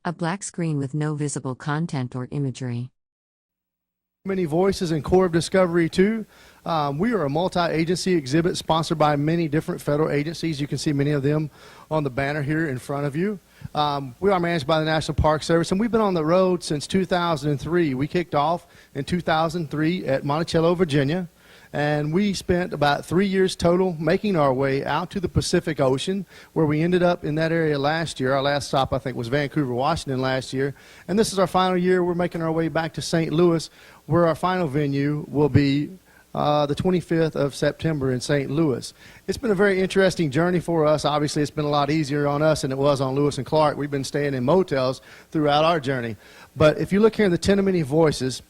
A black screen with no visible content or imagery. Many voices in Core of Discovery 2. We are a multi-agency exhibit sponsored by many different federal agencies. You can see many of them on the banner here in front of you. We are managed by the National Park Service, and we've been on the road since 2003. We kicked off in 2003 at Monticello, Virginia, and we spent about 3 years total making our way out to the Pacific Ocean, where we ended up in that area last year. Our last stop, I think, was Vancouver, Washington last year, and this is our final year. We're making our way back to St. Louis, where our final venue will be the 25th of September in St. Louis. It's been a very interesting journey for us. Obviously, it's been a lot easier on us than it was on Lewis and Clark. We've been staying in motels throughout our journey. But if you look here in the Tent of Many Voices,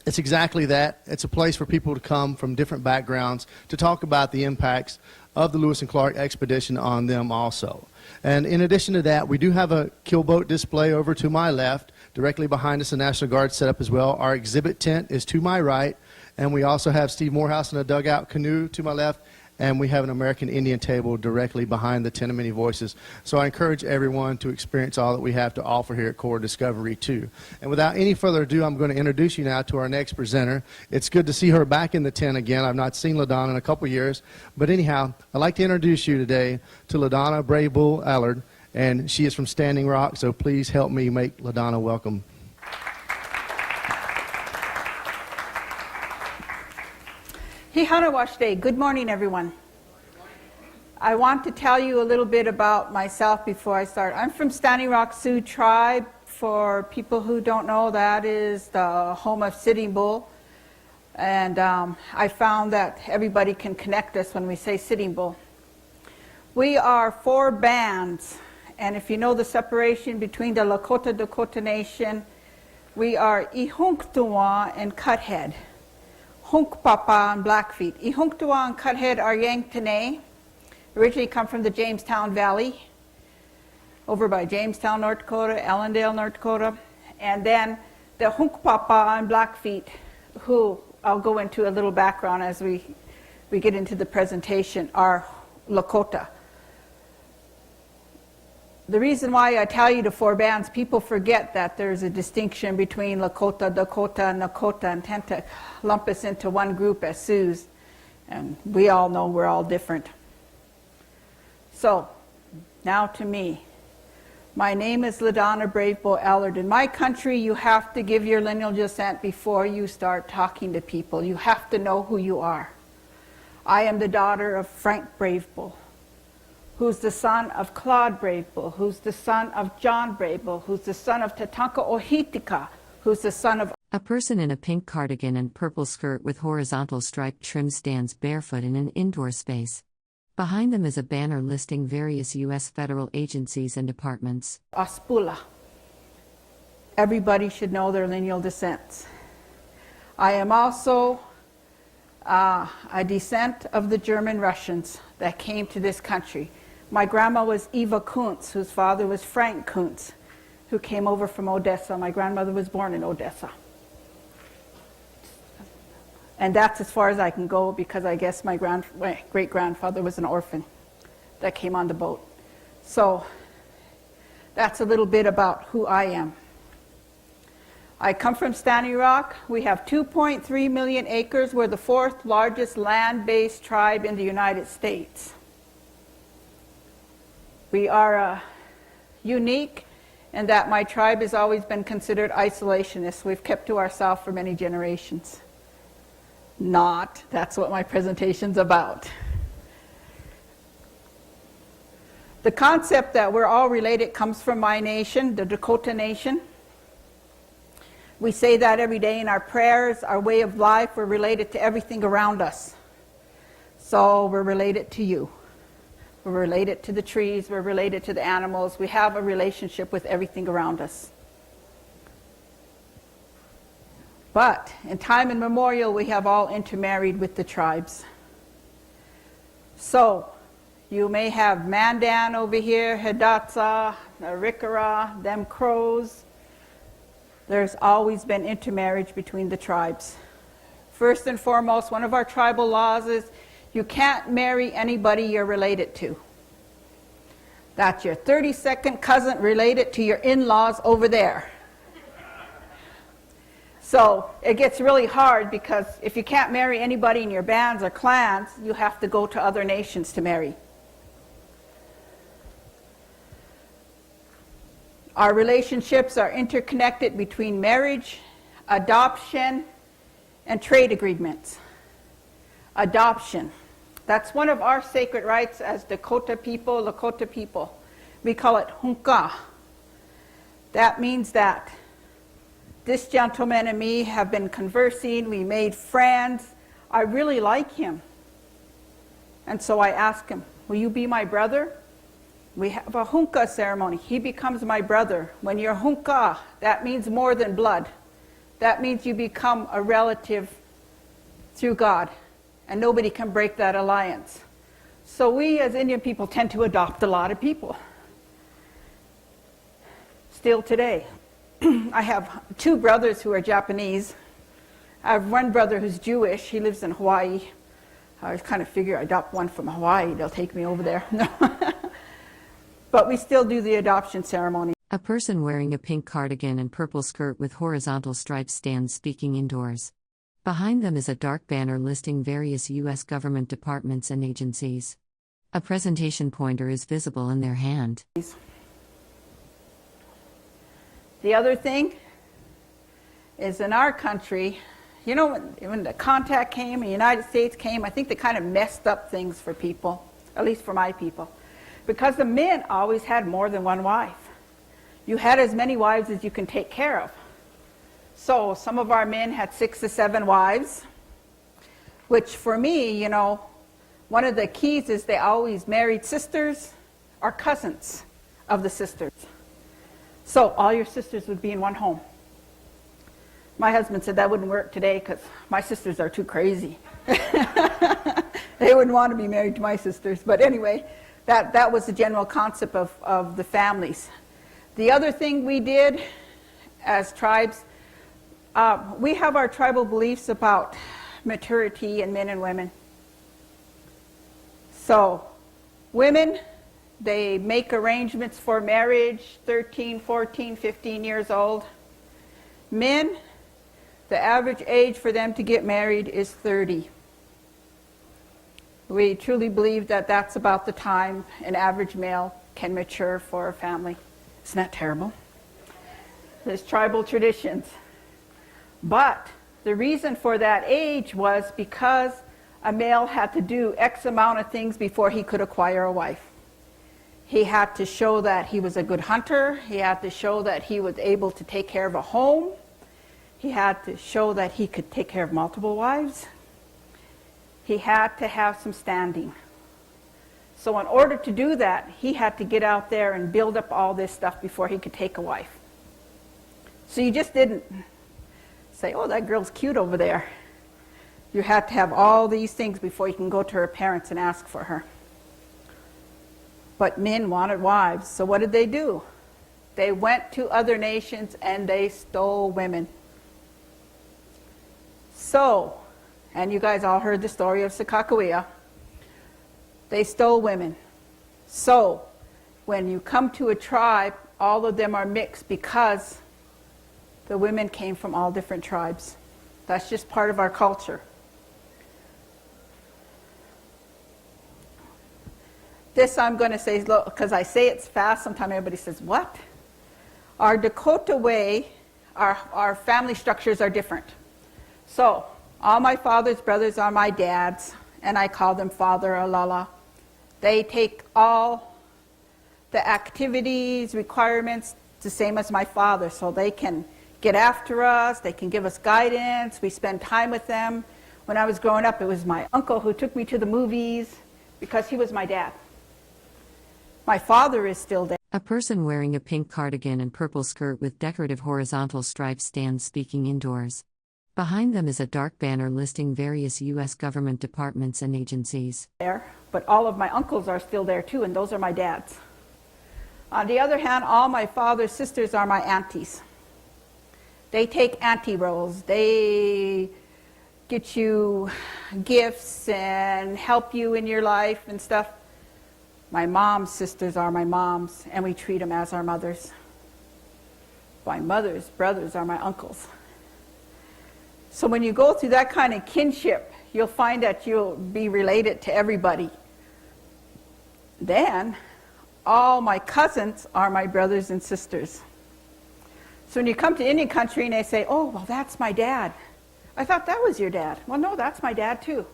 it's exactly that. It's a place for people to come from different backgrounds to talk about the impacts of the Lewis and Clark expedition on them also. And in addition to that, we do have a keelboat display over to my left. Directly behind us, the National Guard set up as well. Our exhibit tent is to my right. And we also have Steve Morehouse in a dugout canoe to my left. And we have an American Indian table directly behind the Tent of Many Voices. So I encourage everyone to experience all that we have to offer here at Core Discovery 2. And without any further ado, I'm going to introduce you now to our next presenter. It's good to see her back in the tent again. I've not seen Ladonna in a couple years. But anyhow, I'd like to introduce you today to Ladonna Brave Bull Allard. And she is from Standing Rock, so please help me make Ladonna welcome. Hey, Hanawash Day. Good morning, everyone. I want to tell you a little bit about myself before I start. I'm from Standing Rock Sioux Tribe. For people who don't know, that is the home of Sitting Bull. And I found that everybody can connect us when we say Sitting Bull. We are 4 bands. And if you know the separation between the Lakota Dakota Nation, we are Ihunktuwa and Cuthead. Hunkpapa and Blackfeet. Ihunktuwa and Cuthead are Yanktonais. Originally come from the Jamestown Valley, over by Jamestown, North Dakota, Allendale, North Dakota. And then the Hunkpapa and Blackfeet, who I'll go into a little background as we get into the presentation, are Lakota. The reason why I tell you the 4 bands, people forget that there's a distinction between Lakota, Dakota, Nakota, and tend to lump us into one group as Sioux. And we all know we're all different. So, now to me. My name is Ladonna Brave Bull Allard. In my country, you have to give your lineal descent before you start talking to people. You have to know who you are. I am the daughter of Frank Brave Bull, who's the son of Claude Brave Bull, who's the son of John Brave Bull, who's the son of Tatanka Ohitika, who's the son of... A person in a pink cardigan and purple skirt with horizontal striped trim stands barefoot in an indoor space. Behind them is a banner listing various U.S. federal agencies and departments. Aspula. Everybody should know their lineal descents. I am also a descent of the German Russians that came to this country. My grandma was Eva Kuntz, whose father was Frank Kuntz, who came over from Odessa. My grandmother was born in Odessa. And that's as far as I can go, because I guess my great-grandfather was an orphan that came on the boat. So that's a little bit about who I am. I come from Standing Rock. We have 2.3 million acres. We're the 4th largest land-based tribe in the United States. We are unique in that my tribe has always been considered isolationist. We've kept to ourselves for many generations. Not. That's what my presentation's about. The concept that we're all related comes from my nation, the Dakota Nation. We say that every day in our prayers, our way of life. We're related to everything around us. So we're related to you. We're related to the trees. We're related to the animals. We have a relationship with everything around us. But in time immemorial, we have all intermarried with the tribes. So you may have Mandan over here, Hidatsa, Arikara, them Crows. There's always been intermarriage between the tribes. First and foremost, one of our tribal laws is you can't marry anybody you're related to. That's your 32nd cousin related to your in-laws over there. So it gets really hard because if you can't marry anybody in your bands or clans, you have to go to other nations to marry. Our relationships are interconnected between marriage, adoption, and trade agreements. Adoption. That's one of our sacred rites as Dakota people, Lakota people. We call it hunka. That means that this gentleman and me have been conversing, we made friends. I really like him. And so I asked him, will you be my brother? We have a hunka ceremony. He becomes my brother. When you're hunka, that means more than blood. That means you become a relative through God. And nobody can break that alliance. So we as Indian people tend to adopt a lot of people. Still today. I have 2 brothers who are Japanese. I have one brother who's Jewish. He lives in Hawaii. I kind of figure I adopt one from Hawaii. They'll take me over there. But we still do the adoption ceremony. A person wearing a pink cardigan and purple skirt with horizontal stripes stands speaking indoors. Behind them is a dark banner listing various U.S. government departments and agencies. A presentation pointer is visible in their hand. The other thing is in our country, you know, when the contact came, the United States came, I think they kind of messed up things for people, at least for my people. Because the men always had more than one wife. You had as many wives as you can take care of. So some of our men had 6 to 7 wives, which for me, you know, one of the keys is they always married sisters or cousins of the sisters. So all your sisters would be in one home. My husband said that wouldn't work today because my sisters are too crazy. They wouldn't want to be married to my sisters. But anyway, that was the general concept of the families. The other thing we did as tribes, we have our tribal beliefs about maturity in men and women. So women, they make arrangements for marriage 13, 14, 15 years old. Men, the average age for them to get married is 30. We truly believe that that's about the time an average male can mature for a family. Isn't that terrible? There's tribal traditions. But the reason for that age was because a male had to do X amount of things before he could acquire a wife. He had to show that he was a good hunter. He had to show that he was able to take care of a home. He had to show that he could take care of multiple wives. He had to have some standing. So in order to do that, he had to get out there and build up all this stuff before he could take a wife. So you just didn't say, oh, that girl's cute over there. You had to have all these things before you can go to her parents and ask for her. But men wanted wives, so what did they do? They went to other nations and they stole women. So, and you guys all heard the story of Sakakawea. They stole women. So, when you come to a tribe, all of them are mixed because the women came from all different tribes. That's just part of our culture. This I'm going to say, because I say it's fast, sometimes everybody says, what? Our Dakota way, our family structures are different. So, all my father's brothers are my dad's, and I call them Father or Lala. They take all the activities, requirements, the same as my father, so they can get after us, they can give us guidance, we spend time with them. When I was growing up, it was my uncle who took me to the movies because he was my dad. My father is still there. A person wearing a pink cardigan and purple skirt with decorative horizontal stripes stands speaking indoors. Behind them is a dark banner listing various U.S. government departments and agencies. But all of my uncles are still there too, and those are my dads. On the other hand, all my father's sisters are my aunties. They take auntie roles. They get you gifts and help you in your life and stuff. My mom's sisters are my moms, and we treat them as our mothers. My mother's brothers are my uncles. So when you go through that kind of kinship, you'll find that you'll be related to everybody. Then, all my cousins are my brothers and sisters. So when you come to Indian country and they say, oh, well, that's my dad. I thought that was your dad. Well, no, that's my dad too.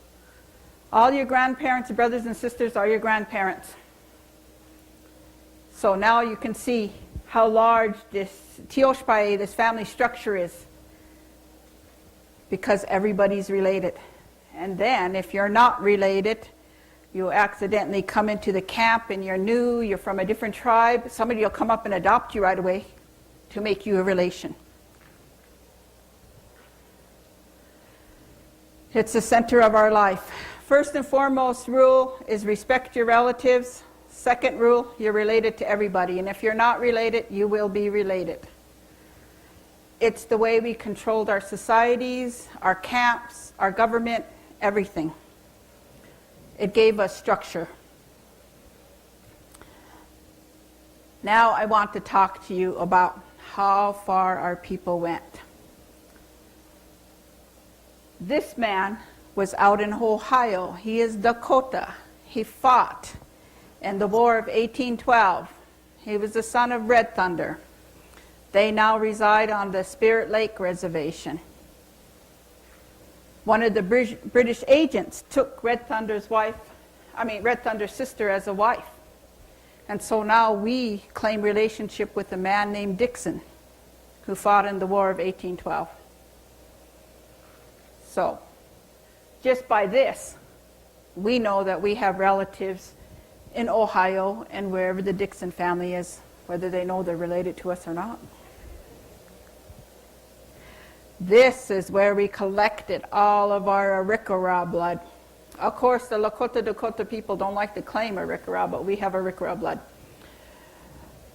All your grandparents, brothers and sisters are your grandparents. So now you can see how large this Tioshpai, this family structure is, because everybody's related. And then if you're not related, you accidentally come into the camp and you're new, you're from a different tribe, somebody will come up and adopt you right away to make you a relation. It's the center of our life. First and foremost rule is respect your relatives. Second rule, you're related to everybody. And if you're not related, you will be related. It's the way we controlled our societies, our camps, our government, everything. It gave us structure. Now I want to talk to you about how far our people went. This man was out in Ohio. He is Dakota. He fought in the War of 1812. He was the son of Red Thunder. They now reside on the Spirit Lake Reservation. One of the British agents took Red Thunder's sister as a wife. And so now we claim relationship with a man named Dixon, who fought in the War of 1812. So, just by this, we know that we have relatives in Ohio and wherever the Dixon family is, whether they know they're related to us or not. This is where we collected all of our Arikara blood. Of course, the Lakota Dakota people don't like to claim Arikara, but we have Arikara blood.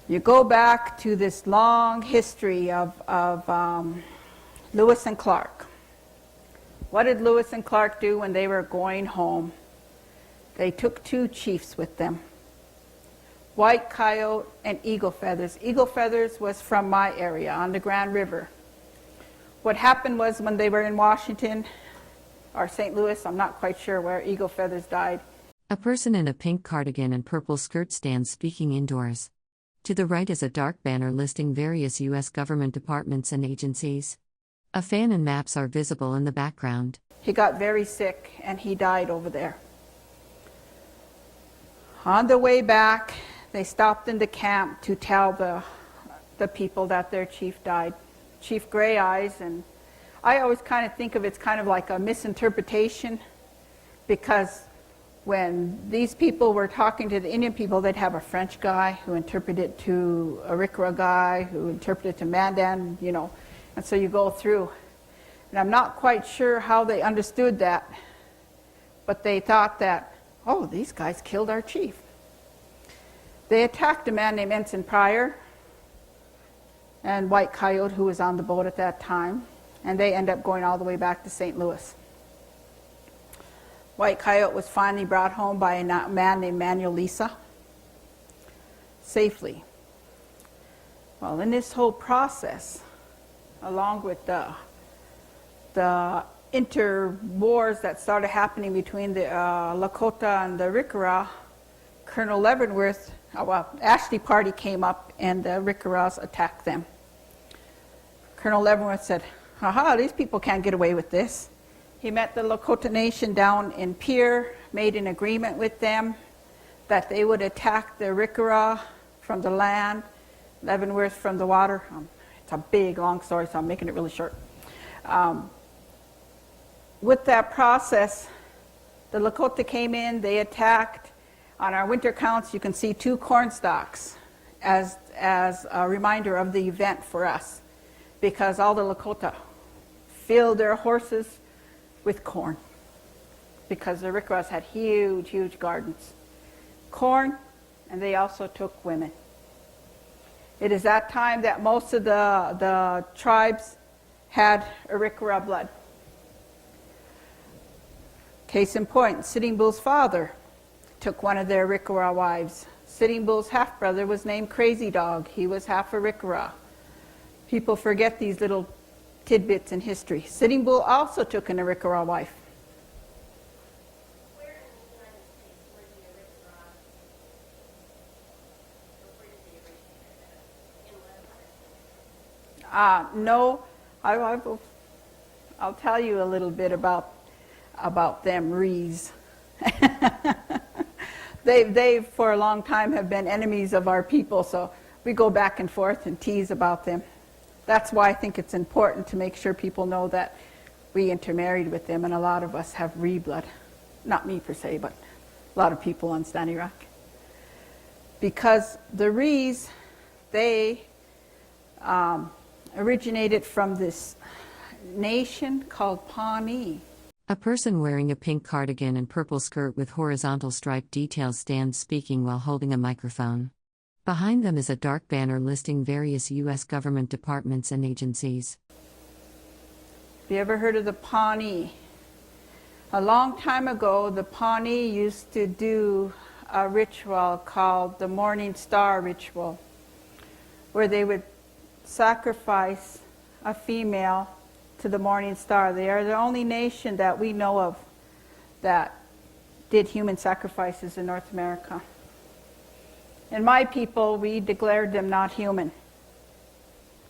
You go back to this long history of Lewis and Clark. What did Lewis and Clark do when they were going home? They took two chiefs with them, White Coyote and Eagle Feathers. Eagle Feathers was from my area on the Grand River. What happened was when they were in Washington or St. Louis, I'm not quite sure where, Eagle Feathers died. A person in a pink cardigan and purple skirt stands speaking indoors. To the right is a dark banner listing various U.S. government departments and agencies. A fan and maps are visible in the background. He got very sick and he died over there. On the way back, they stopped in the camp to tell the people that their chief died. Chief Gray Eyes, and I always kind of think of it's kind of like a misinterpretation, because when these people were talking to the Indian people, they'd have a French guy who interpreted to a Arikara guy who interpreted to Mandan, you know, and so you go through. And I'm not quite sure how they understood that, but they thought that, oh, these guys killed our chief. They attacked a man named Ensign Pryor and White Coyote, who was on the boat at that time, and they end up going all the way back to St. Louis. White Coyote was finally brought home by a man named Manuel Lisa, safely. Well, in this whole process, along with the inter-wars that started happening between the Lakota and the Arikara, Colonel Leavenworth, Ashley Party came up and the Arikaras attacked them. Colonel Leavenworth said, haha, these people can't get away with this. He met the Lakota Nation down in Pierre, made an agreement with them that they would attack the Arikara from the land, Leavenworth from the water. It's a big, long story, so I'm making it really short. With that process, the Lakota came in, they attacked. On our winter counts, you can see 2 corn stalks as a reminder of the event for us, because all the Lakota filled their horses with corn, because the Arikaras had huge, huge gardens. Corn, and they also took women. It is that time that most of the tribes had Arikara blood. Case in point, Sitting Bull's father took one of their Arikara wives. Sitting Bull's half-brother was named Crazy Dog. He was half Arikara. People forget these little tidbits in history. Sitting Bull also took an Arikara wife. Where in the United States were the Arikara, or where did they originate? In No, I'll tell you a little bit about them Rees. They for a long time have been enemies of our people, so we go back and forth and tease about them. That's why I think it's important to make sure people know that we intermarried with them, and a lot of us have Ree blood. Not me per se, but a lot of people on Standing Rock. Because the Rees, they originated from this nation called Pawnee. A person wearing a pink cardigan and purple skirt with horizontal striped details stands speaking while holding a microphone. Behind them is a dark banner listing various U.S. government departments and agencies. Have you ever heard of the Pawnee? A long time ago, the Pawnee used to do a ritual called the Morning Star Ritual, where they would sacrifice a female to the morning star. They are the only nation that we know of that did human sacrifices in North America. And my people, we declared them not human.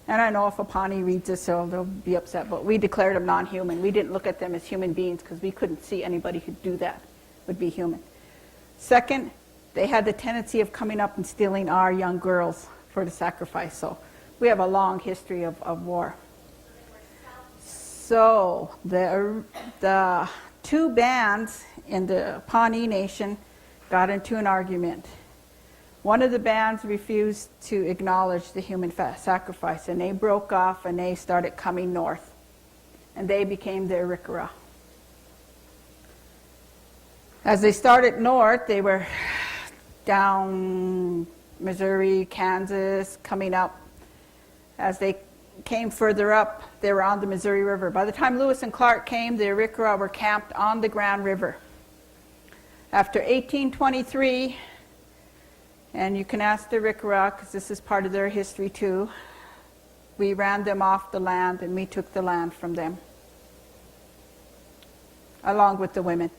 And I know if a Pawnee reads this, they'll be upset, but we declared them non-human. We didn't look at them as human beings because we couldn't see anybody who'd do that would be human. Second, they had the tendency of coming up and stealing our young girls for the sacrifice. So we have a long history of war. So the two bands in the Pawnee Nation got into an argument. One of the bands refused to acknowledge the human sacrifice, and they broke off and they started coming north. And they became the Arikara. As they started north, they were down Missouri, Kansas, coming up. As they came further up, they were on the Missouri River. By the time Lewis and Clark came, the Arikara were camped on the Grand River. After 1823, and you can ask the Arikara, because this is part of their history too, we ran them off the land and we took the land from them, along with the women.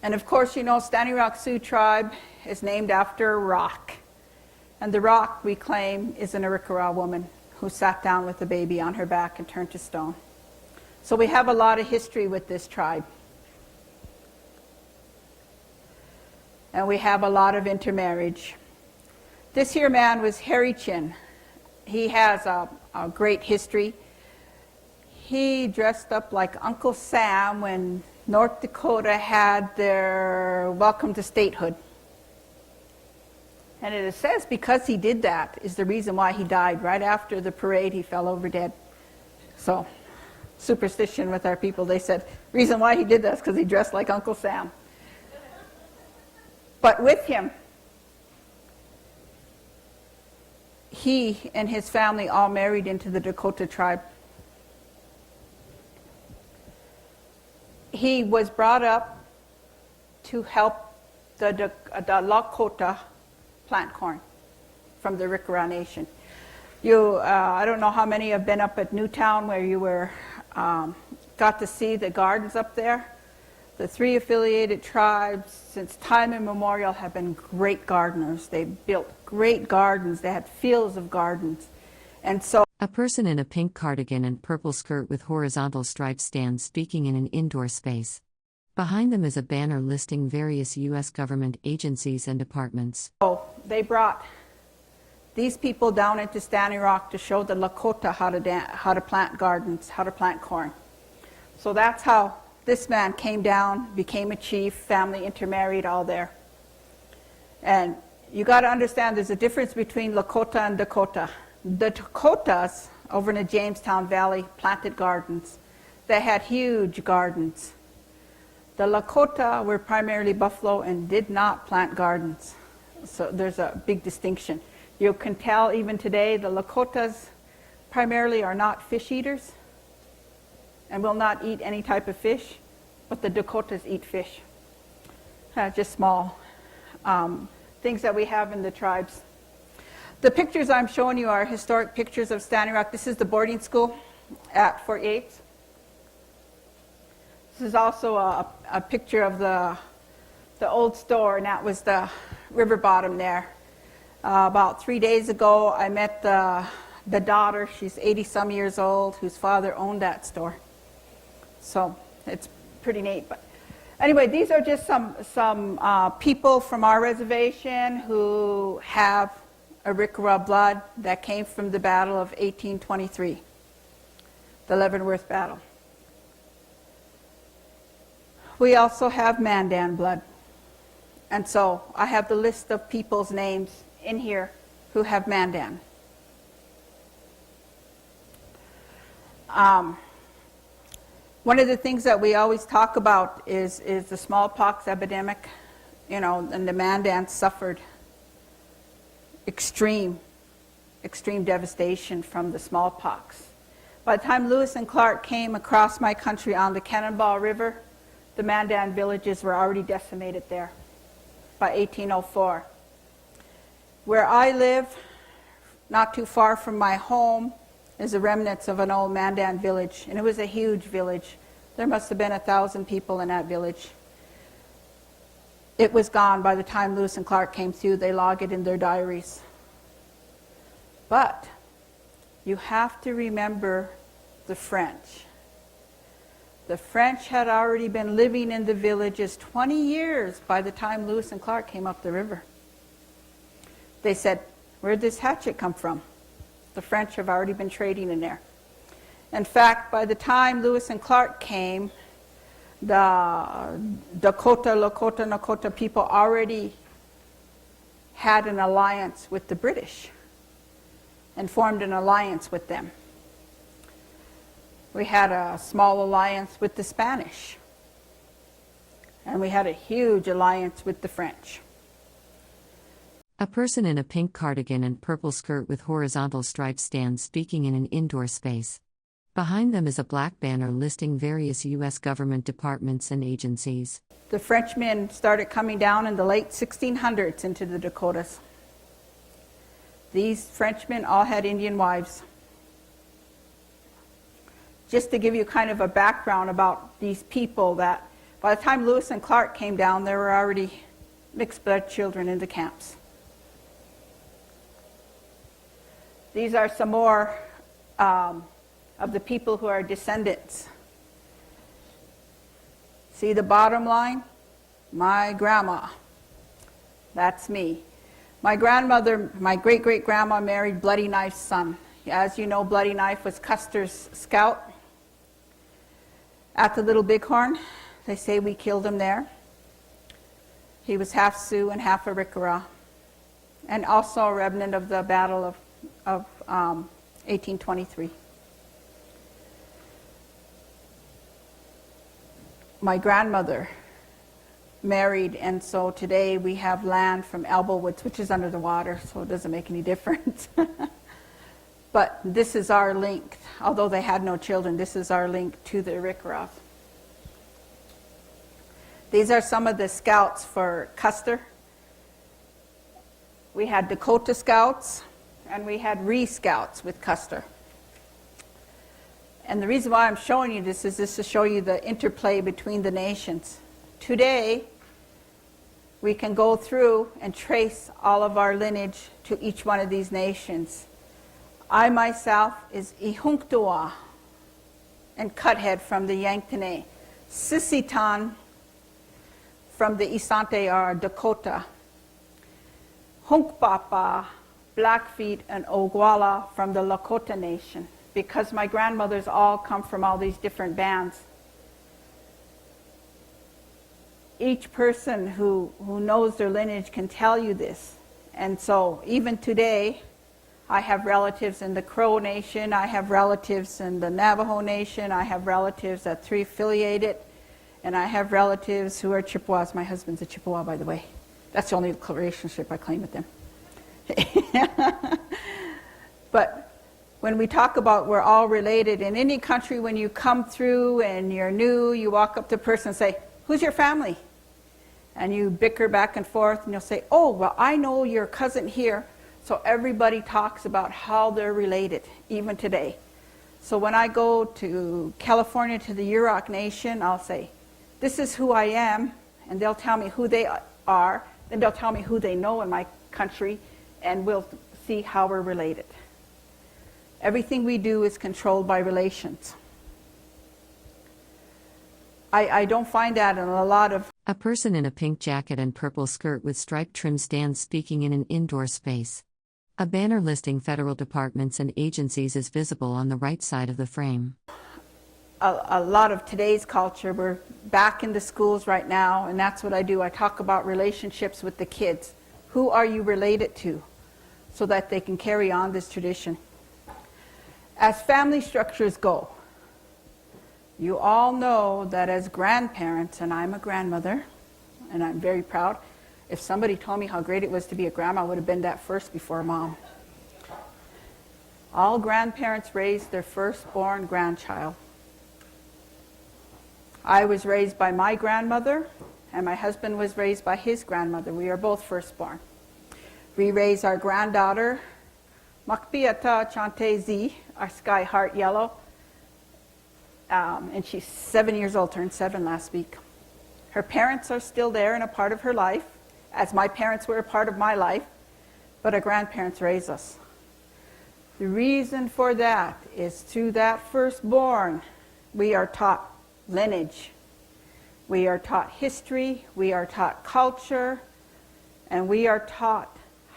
And of course, you know, Standing Rock Sioux Tribe is named after a rock. And the rock, we claim, is an Arikara woman who sat down with a baby on her back and turned to stone. So we have a lot of history with this tribe. And we have a lot of intermarriage. This here man was Harry Chin. He has a great history. He dressed up like Uncle Sam when North Dakota had their welcome to statehood. And it says because he did that is the reason why he died. Right after the parade, he fell over dead. So, superstition with our people, they said, reason why he did that is because he dressed like Uncle Sam. But with him, he and his family all married into the Dakota tribe. He was brought up to help the Lakota plant corn from the Arikara Nation. I don't know how many have been up at Newtown where you got to see the gardens up there. The three affiliated tribes, since time immemorial, have been great gardeners. They built great gardens. They had fields of gardens. And so A person in a pink cardigan and purple skirt with horizontal stripes stands speaking in an indoor space. Behind them is a banner listing various U.S. government agencies and departments. they brought these people down into Standing Rock to show the Lakota how to plant gardens, how to plant corn. So that's how this man came down, became a chief, family intermarried, all there. And you got to understand there's a difference between Lakota and Dakota. The Dakotas over in the Jamestown Valley planted gardens. They had huge gardens. The Lakota were primarily buffalo and did not plant gardens. So there's a big distinction. You can tell even today the Lakotas primarily are not fish eaters and will not eat any type of fish, but the Dakotas eat fish. just small things that we have in the tribes. The pictures I'm showing you are historic pictures of Standing Rock. This is the boarding school at Fort Yates. This is also a picture of the old store, and that was the river bottom there. About 3 days ago, I met the daughter. She's 80-some years old, whose father owned that store. So it's pretty neat. But anyway, these are just some people from our reservation who have Arikara blood that came from the Battle of 1823, the Leavenworth Battle. We also have Mandan blood. And so I have the list of people's names in here who have Mandan. One of the things that we always talk about is the smallpox epidemic, you know, and the Mandan suffered extreme devastation from the smallpox. By the time Lewis and Clark came across my country on the Cannonball River, the Mandan villages were already decimated there by 1804. Where I live, not too far from my home, is the remnants of an old Mandan village, and it was a huge village. There must have been 1,000 people in that village. It was gone by the time Lewis and Clark came through. They log it in their diaries. But you have to remember the French. The French had already been living in the villages 20 years by the time Lewis and Clark came up the river. They said, "Where'd this hatchet come from?" The French have already been trading in there. In fact, by the time Lewis and Clark came, the Dakota, Lakota, Nakota people already had an alliance with the British and formed an alliance with them. We had a small alliance with the Spanish, and we had a huge alliance with the French. A person in a pink cardigan and purple skirt with horizontal stripes stands speaking in an indoor space. Behind them is a black banner listing various U.S. government departments and agencies. The Frenchmen started coming down in the late 1600s into the Dakotas. These Frenchmen all had Indian wives. Just to give you kind of a background about these people, that by the time Lewis and Clark came down, there were already mixed blood children in the camps. These are some more of the people who are descendants. See the bottom line? My grandma. That's me. My grandmother, my great-great-grandma married Bloody Knife's son. As you know, Bloody Knife was Custer's scout at the Little Bighorn. They say we killed him there. He was half Sioux and half Arikara, and also a remnant of the Battle of 1823. My grandmother married, and so today we have land from Elbow Woods, which is under the water, so it doesn't make any difference. But this is our link. Although they had no children, this is our link to the Arikara. These are some of the scouts for Custer. We had Dakota scouts, and we had Scouts with Custer. And the reason why I'm showing you this is just to show you the interplay between the nations. Today, we can go through and trace all of our lineage to each one of these nations. I myself is Ihunktua and Cuthead from the Yanktonay. Sisitan from the Isante are Dakota. Hunkpapa, Blackfeet, and Oglala from the Lakota Nation, because my grandmothers all come from all these different bands. Each person who knows their lineage can tell you this. And so even today, I have relatives in the Crow Nation, I have relatives in the Navajo Nation, I have relatives that Three affiliated, and I have relatives who are Chippewas. My husband's a Chippewa, by the way. That's the only relationship I claim with them. But when we talk about we're all related, in any country, when you come through and you're new, you walk up to a person and say, "Who's your family?" And you bicker back and forth, and you'll say, oh, well, I know your cousin here. So everybody talks about how they're related, even today. So when I go to California to the Yurok Nation, I'll say, this is who I am, and they'll tell me who they are, then they'll tell me who they know in my country, and we'll see how we're related. Everything we do is controlled by relations. I don't find that in a lot of... A person in a pink jacket and purple skirt with striped trim stands speaking in an indoor space. A banner listing federal departments and agencies is visible on the right side of the frame. A lot of today's culture, we're back in the schools right now, and that's what I do. I talk about relationships with the kids. Who are you related to? So that they can carry on this tradition. As family structures go, you all know that as grandparents, and I'm a grandmother, and I'm very proud. If somebody told me how great it was to be a grandma, I would have been that first before mom. All grandparents raise their firstborn grandchild. I was raised by my grandmother, and my husband was raised by his grandmother. We are both firstborn. We raise our granddaughter, Makpiata Chante Z, our sky heart yellow, and she's 7 years old, turned 7 last week. Her parents are still there and a part of her life, as my parents were a part of my life, but our grandparents raised us. The reason for that is through that firstborn, we are taught lineage, we are taught history, we are taught culture, and we are taught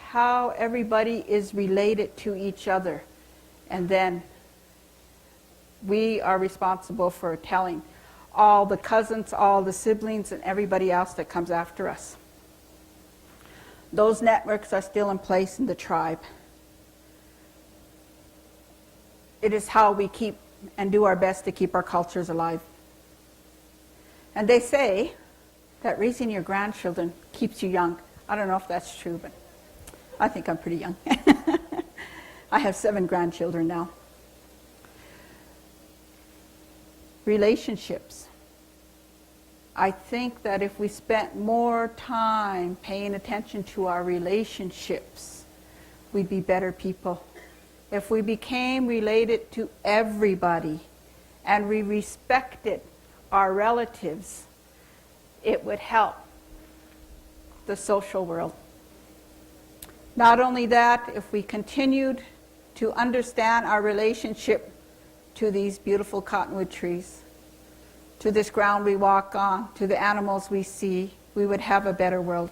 how everybody is related to each other. And then we are responsible for telling all the cousins, all the siblings, and everybody else that comes after us. Those networks are still in place in the tribe. It is how we keep and do our best to keep our cultures alive. And they say that raising your grandchildren keeps you young. I don't know if that's true, but I think I'm pretty young. I have 7 grandchildren now. Relationships. I think that if we spent more time paying attention to our relationships, we'd be better people. If we became related to everybody and we respected our relatives, it would help the social world. Not only that, if we continued to understand our relationship to these beautiful cottonwood trees, to this ground we walk on, to the animals we see, we would have a better world.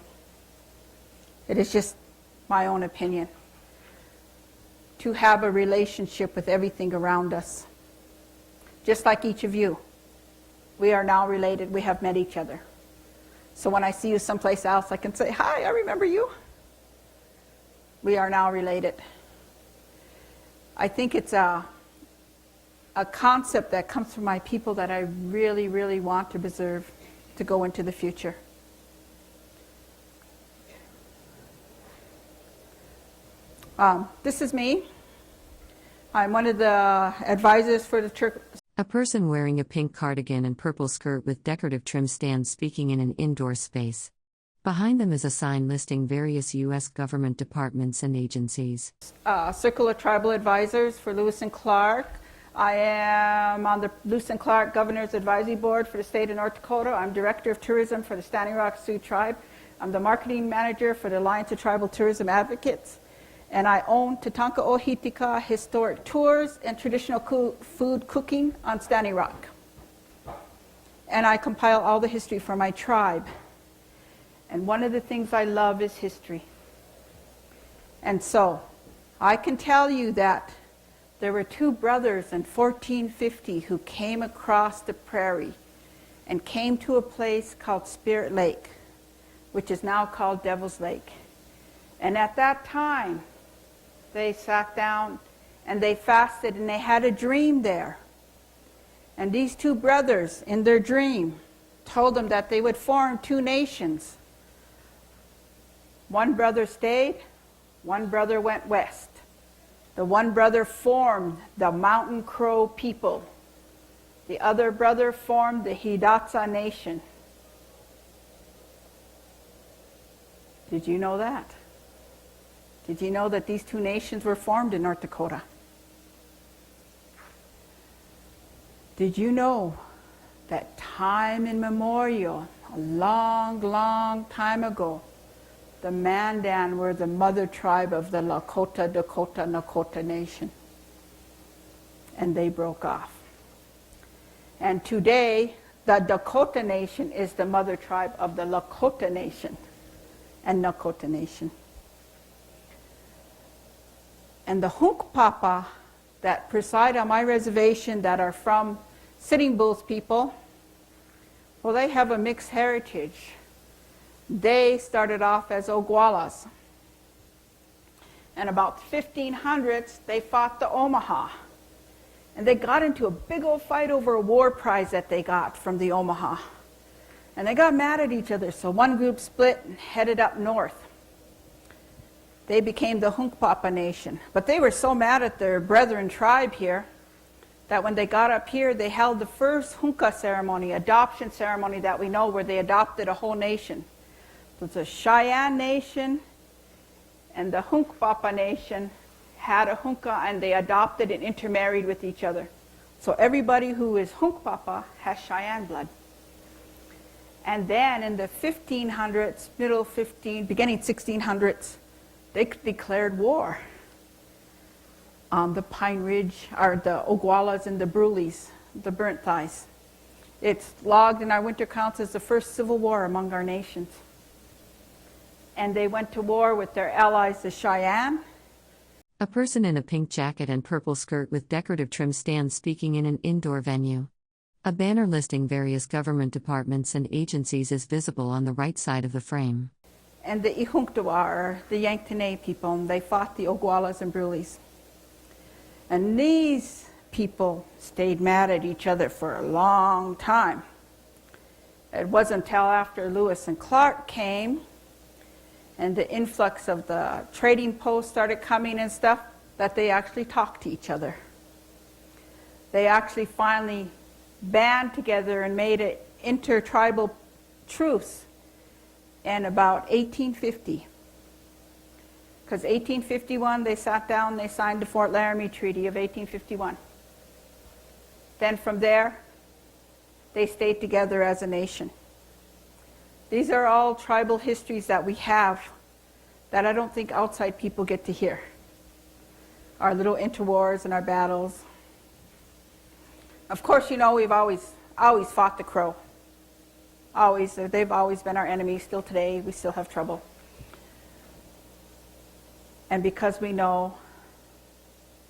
It is just my own opinion. To have a relationship with everything around us. Just like each of you. We are now related. We have met each other. So when I see you someplace else, I can say, hi, I remember you. We are now related. I think it's a concept that comes from my people that I really, really want to preserve to go into the future. This is me. I'm one of the advisors for the church. A person wearing a pink cardigan and purple skirt with decorative trim stands speaking in an indoor space. Behind them is a sign listing various U.S. government departments and agencies. Circle of Tribal Advisors for Lewis and Clark. I am on the Lewis and Clark Governor's Advisory Board for the state of North Dakota. I'm Director of Tourism for the Standing Rock Sioux Tribe. I'm the Marketing Manager for the Alliance of Tribal Tourism Advocates. And I own Tatanka Ohitika Historic Tours and Traditional Food Cooking on Standing Rock. And I compile all the history for my tribe. And one of the things I love is history. And so, I can tell you that there were 2 brothers in 1450 who came across the prairie and came to a place called Spirit Lake, which is now called Devil's Lake. And at that time, they sat down and they fasted and they had a dream there. And these 2 brothers, in their dream, told them that they would form 2 nations. One brother stayed, one brother went west. The one brother formed the Mountain Crow people. The other brother formed the Hidatsa nation. Did you know that? Did you know that these two nations were formed in North Dakota? Did you know that time immemorial, a long, long time ago, the Mandan were the mother tribe of the Lakota, Dakota, Nakota nation? And they broke off. And today, the Dakota nation is the mother tribe of the Lakota nation and Nakota nation. And the Hunkpapa that preside on my reservation that are from Sitting Bull's people, well, they have a mixed heritage. They started off as Oglala's. And about 1500s, they fought the Omaha. And they got into a big old fight over a war prize that they got from the Omaha. And they got mad at each other, so one group split and headed up north. They became the Hunkpapa Nation. But they were so mad at their brethren tribe here that when they got up here, they held the first Hunka ceremony, adoption ceremony that we know, where they adopted a whole nation. So it's a Cheyenne nation, and the Hunkpapa Nation had a Hunka, and they adopted and intermarried with each other. So everybody who is Hunkpapa has Cheyenne blood. And then in the 1500s, beginning 1600s, they declared war on the Pine Ridge, or the Oglalas and the Bruleys, the Burnt Thighs. It's logged in our winter counts as the first civil war among our nations. And they went to war with their allies, the Cheyenne. A person in a pink jacket and purple skirt with decorative trim stands speaking in an indoor venue. A banner listing various government departments and agencies is visible on the right side of the frame. And the Ihunktawa, or the Yanktonai people, and they fought the Oglalas and Bruleys. And these people stayed mad at each other for a long time. It wasn't until after Lewis and Clark came and the influx of the trading posts started coming and stuff that they actually talked to each other. They actually finally band together and made an intertribal truce in about 1850. Because 1851 they sat down, they signed the Fort Laramie Treaty of 1851. Then from there, they stayed together as a nation. These are all tribal histories that we have that I don't think outside people get to hear. Our little interwars and our battles. Of course, you know, we've always fought the Crow. Always, they've always been our enemies. Still today, we still have trouble. And because we know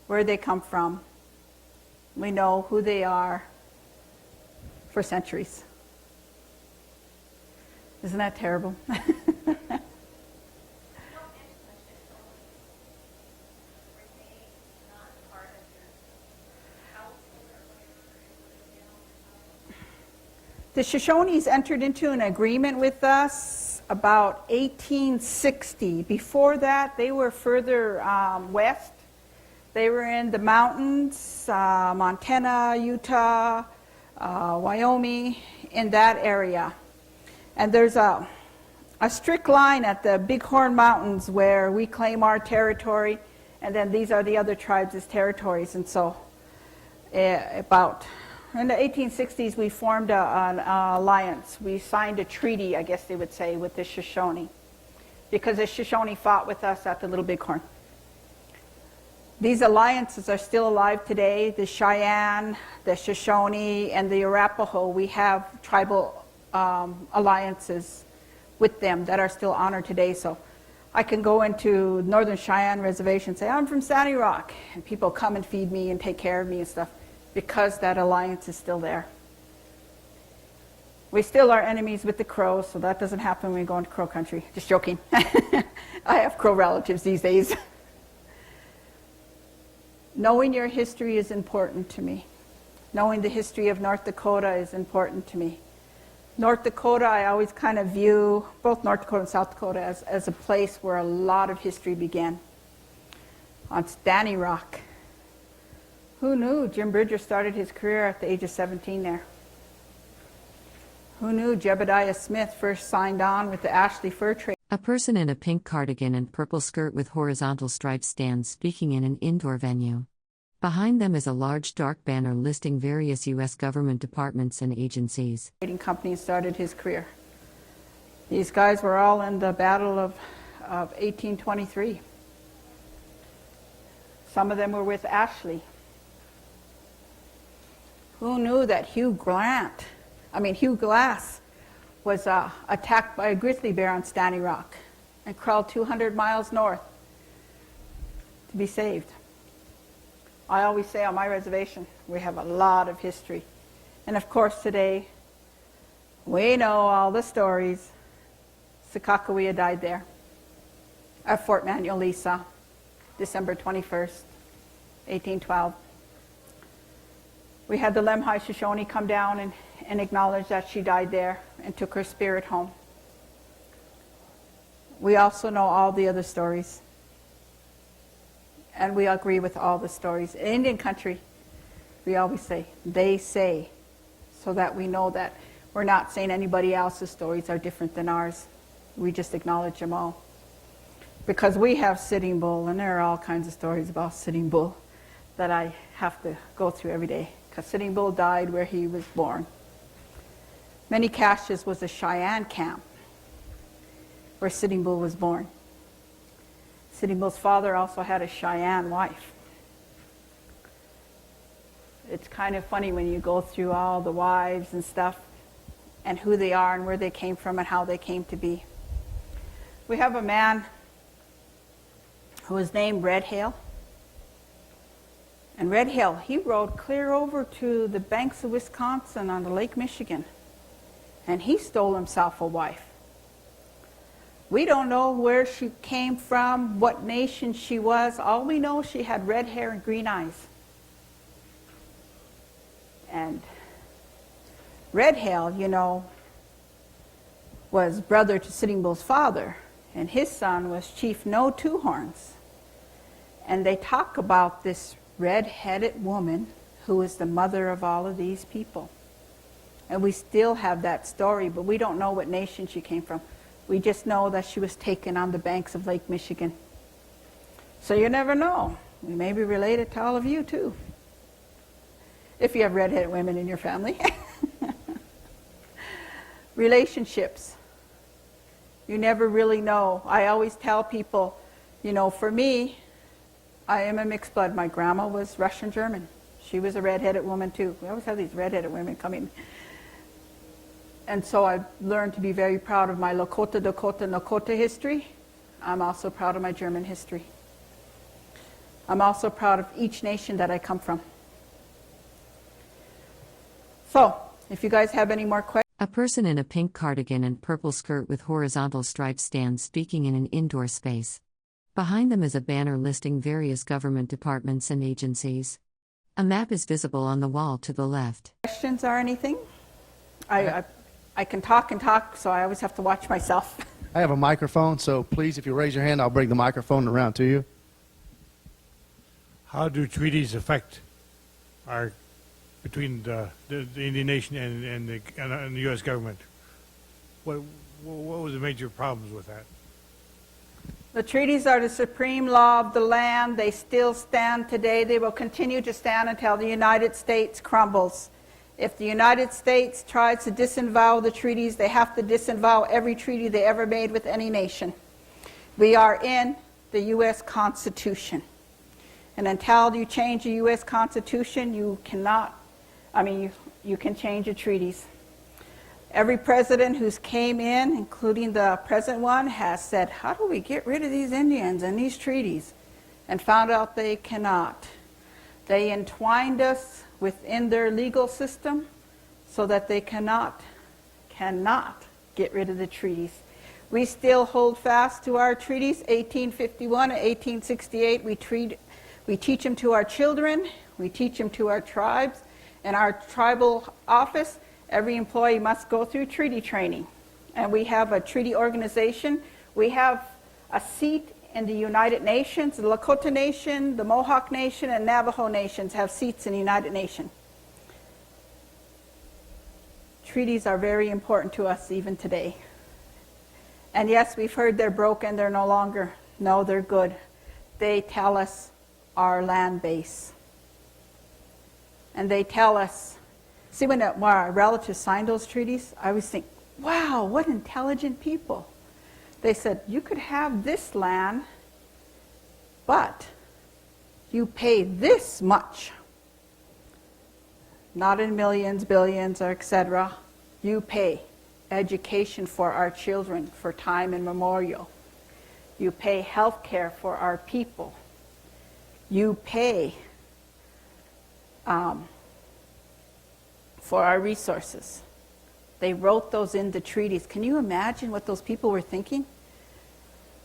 where they come from, we know who they are for centuries. Isn't that terrible? The Shoshones entered into an agreement with us about 1860. Before that, they were further west. They were in the mountains, Montana, Utah, Wyoming, in that area. And there's a strict line at the Bighorn Mountains where we claim our territory, and then these are the other tribes' territories. And so about in the 1860s, we formed an alliance. We signed a treaty, I guess they would say, with the Shoshone, because the Shoshone fought with us at the Little Bighorn. These alliances are still alive today. The Cheyenne, the Shoshone, and the Arapaho, we have tribal alliances with them that are still honored today. So I can go into Northern Cheyenne Reservation and say, I'm from Standing Rock, and people come and feed me and take care of me and stuff, because that alliance is still there. We still are enemies with the Crows, so that doesn't happen when we go into Crow country. Just joking. I have Crow relatives these days. Knowing your history is important to me. Knowing the history of North Dakota is important to me. North Dakota, I always kind of view both North Dakota and South Dakota as a place where a lot of history began. On Standing Rock. Who knew Jim Bridger started his career at the age of 17 there? Who knew Jebediah Smith first signed on with the Ashley Fur Trade? A person in a pink cardigan and purple skirt with horizontal stripes stands speaking in an indoor venue. Behind them is a large dark banner listing various U.S. government departments and agencies. Trading company started his career. These guys were all in the Battle of 1823. Some of them were with Ashley. Who knew that Hugh Glass was attacked by a grizzly bear on Standing Rock and crawled 200 miles north to be saved? I always say on my reservation, we have a lot of history. And of course today, we know all the stories. Sakakawea died there at Fort Manuel Lisa, December 21st, 1812. We had the Lemhi Shoshone come down and acknowledge that she died there and took her spirit home. We also know all the other stories. And we agree with all the stories. In Indian country, we always say, they say, so that we know that we're not saying anybody else's stories are different than ours. We just acknowledge them all. Because we have Sitting Bull, and there are all kinds of stories about Sitting Bull that I have to go through every day. Because Sitting Bull died where he was born. Many Caches was a Cheyenne camp where Sitting Bull was born. Sitting Bull's father also had a Cheyenne wife. It's kind of funny when you go through all the wives and stuff and who they are and where they came from and how they came to be. We have a man who was named Red Hale. And Red Hale, he rode clear over to the banks of Wisconsin on the Lake Michigan. And he stole himself a wife. We don't know where she came from, what nation she was. All we know, she had red hair and green eyes. And Red Hale, you know, was brother to Sitting Bull's father. And his son was Chief No Two Horns. And they talk about this red-headed woman who is the mother of all of these people. And we still have that story, but we don't know what nation she came from. We just know that she was taken on the banks of Lake Michigan. So you never know. We may be related to all of you too. If you have red-headed women in your family. Relationships. You never really know. I always tell people, you know, for me, I am a mixed blood. My grandma was Russian German. She was a red-headed woman too. We always have these red-headed women coming. And so I've learned to be very proud of my Lakota, Dakota, Nakota history. I'm also proud of my German history. I'm also proud of each nation that I come from. So, if you guys have any more questions. A person in a pink cardigan and purple skirt with horizontal stripes stands speaking in an indoor space. Behind them is a banner listing various government departments and agencies. A map is visible on the wall to the left. Questions or anything? I can talk and talk, so I always have to watch myself. I have a microphone, so please, if you raise your hand, I'll bring the microphone around to you. How do treaties affect our between the Indian Nation and the U.S. government? What was the major problems with that? The treaties are the supreme law of the land. They still stand today. They will continue to stand until the United States crumbles. If the United States tries to disavow the treaties, they have to disavow every treaty they ever made with any nation. We are in the U.S. Constitution. And until you change the U.S. Constitution, you cannot, you can change the treaties. Every president who's came in, including the present one, has said, how do we get rid of these Indians and these treaties? And found out they cannot. They entwined us within their legal system so that they cannot get rid of the treaties. We still hold fast to our treaties, 1851 and 1868. We teach them to our children, we teach them to our tribes. In our tribal office, every employee must go through treaty training. And we have a treaty organization. We have a seat in the United Nations. The Lakota Nation, the Mohawk Nation, and Navajo Nations have seats in the United Nations. Treaties are very important to us even today. And yes, we've heard they're broken, they're no longer. No, they're good. They tell us our land base. And they tell us, see, when our relatives signed those treaties, I always think, wow, what intelligent people. They said, you could have this land, but you pay this much. Not in millions, billions, or etc. You pay education for our children for time immemorial. You pay health care for our people. You pay for our resources. They wrote those in the treaties. Can you imagine what those people were thinking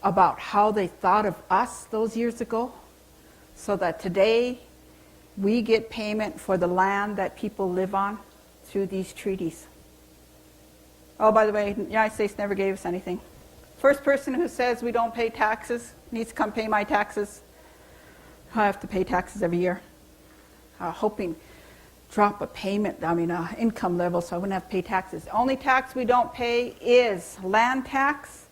about how they thought of us those years ago? So that today we get payment for the land that people live on through these treaties. Oh, by the way, the United States never gave us anything. First person who says we don't pay taxes needs to come pay my taxes. I have to pay taxes every year. Hoping drop a payment, income level so I wouldn't have to pay taxes. The only tax we don't pay is land tax.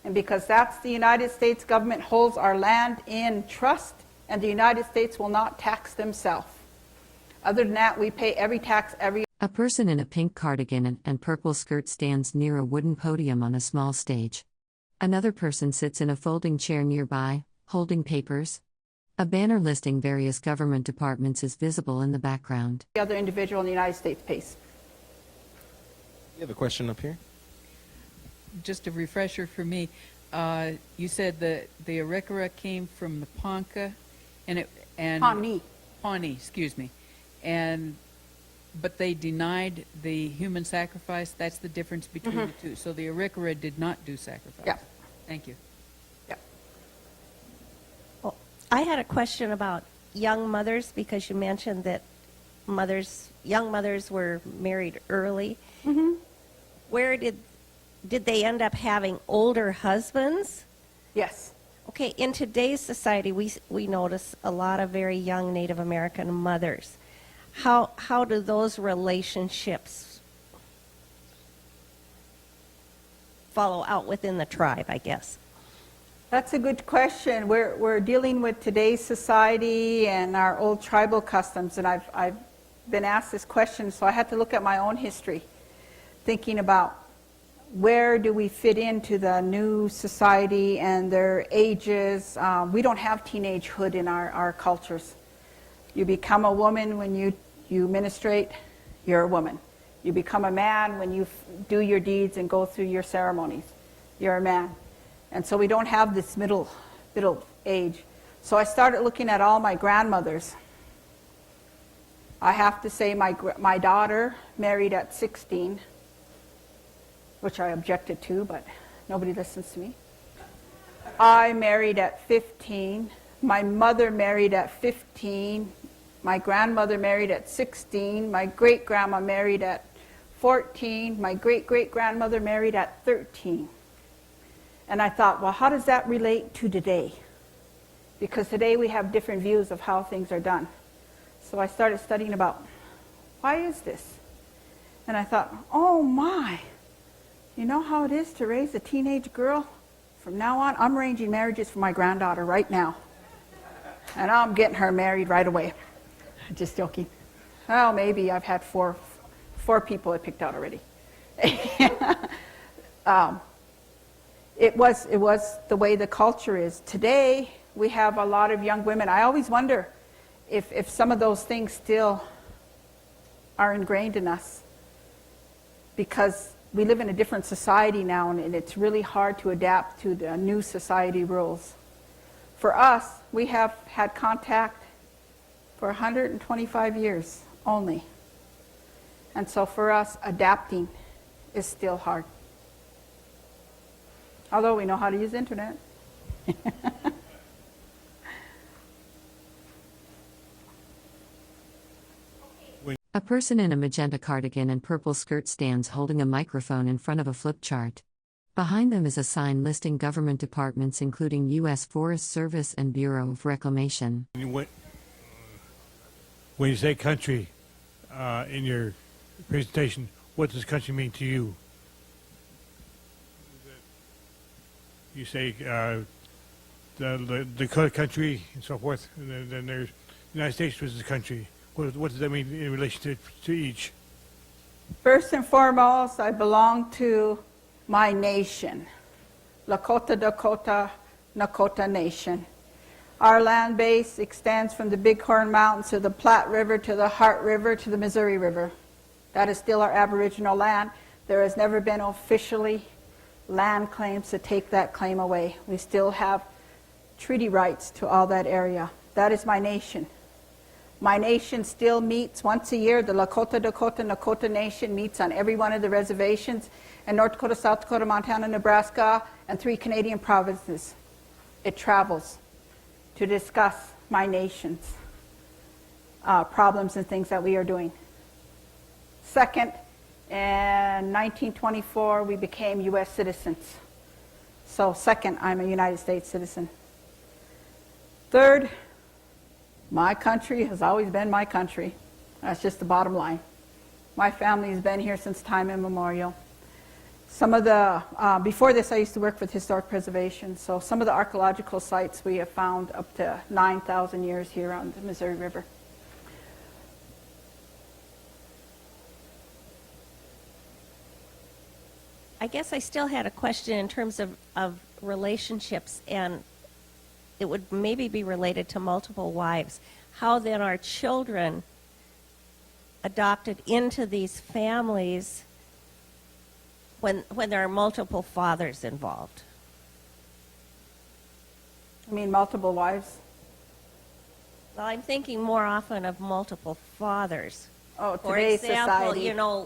And because that's the United States government holds our land in trust, and the United States will not tax themselves. Other than that, we pay every tax every. A person in a pink cardigan and purple skirt stands near a wooden podium on a small stage. Another person sits in a folding chair nearby, holding papers. A banner listing various government departments is visible in the background. The other individual in the United States pays. You have a question up here? Just a refresher for me. You said the Arikara came from the Ponca, and Pawnee, excuse me, but they denied the human sacrifice. That's the difference between the two. So the Arikara did not do sacrifice. Yeah. Thank you. Yeah. Well, I had a question about young mothers, because you mentioned that young mothers were married early. Mm-hmm. Where did they end up having older husbands? Yes. Okay, in today's society, we notice a lot of very young Native American mothers. How do those relationships follow out within the tribe, I guess? That's a good question. We're dealing with today's society and our old tribal customs, and I've been asked this question, so I had to look at my own history, thinking about where do we fit into the new society and their ages. We don't have teenagehood in our cultures. You become a woman when you ministrate, you're a woman. You become a man when you do your deeds and go through your ceremonies, you're a man. And so we don't have this middle age. So I started looking at all my grandmothers. I have to say my daughter married at 16, which I objected to, but nobody listens to me. I married at 15. My mother married at 15. My grandmother married at 16. My great-grandma married at 14. My great-great-grandmother married at 13. And I thought, well, how does that relate to today? Because today we have different views of how things are done. So I started studying about, why is this? And I thought, oh my, you know how it is to raise a teenage girl? From now on, I'm arranging marriages for my granddaughter right now. And I'm getting her married right away. Just joking. Well, maybe I've had four people I picked out already. It was the way the culture is. Today, we have a lot of young women. I always wonder if some of those things still are ingrained in us, because we live in a different society now, and it's really hard to adapt to the new society rules. For us, we have had contact for 125 years only. And so for us, adapting is still hard. Although we know how to use the internet. A person in a magenta cardigan and purple skirt stands holding a microphone in front of a flip chart. Behind them is a sign listing government departments including U.S. Forest Service and Bureau of Reclamation. When you say country in your presentation, what does country mean to you? you say the Dakota country and so forth, and then there's the United States was the country. What does that mean in relation to each? First and foremost, I belong to my nation, Lakota, Dakota, Nakota Nation. Our land base extends from the Bighorn Mountains to the Platte River, to the Heart River, to the Missouri River. That is still our Aboriginal land. There has never been officially land claims to take that claim away. We still have treaty rights to all that area. That is my nation. My nation still meets once a year. The Lakota, Dakota, Nakota Nation meets on every one of the reservations in North Dakota, South Dakota, Montana, Nebraska, and 3 Canadian provinces. It travels to discuss my nation's problems and things that we are doing. Second, in 1924, we became U.S. citizens. So second, I'm a United States citizen. Third, my country has always been my country. That's just the bottom line. My family has been here since time immemorial. Some of the, before this I used to work with historic preservation, so some of the archaeological sites we have found up to 9,000 years here on the Missouri River. I guess I still had a question in terms of relationships, and it would maybe be related to multiple wives. How then are children adopted into these families when there are multiple fathers involved? I mean multiple wives? Well, I'm thinking more often of multiple fathers. Oh, For today's example, society. you know,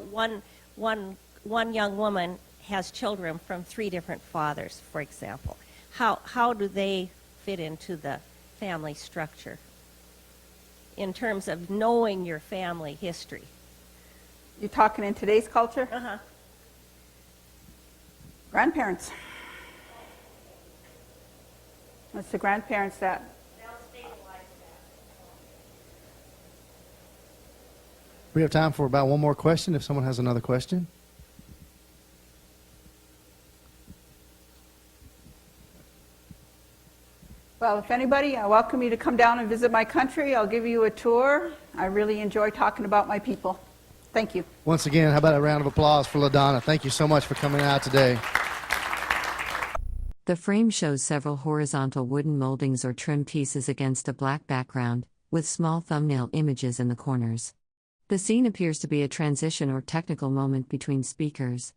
one young woman has children from 3 different fathers, for example. How do they fit into the family structure in terms of knowing your family history? You're talking in today's culture? Uh-huh. Grandparents. It's the grandparents that. We have time for about one more question if someone has another question. Well, if anybody, I welcome you to come down and visit my country. I'll give you a tour. I really enjoy talking about my people. Thank you. Once again, how about a round of applause for Ladonna? Thank you so much for coming out today. The frame shows several horizontal wooden moldings or trim pieces against a black background, with small thumbnail images in the corners. The scene appears to be a transition or technical moment between speakers.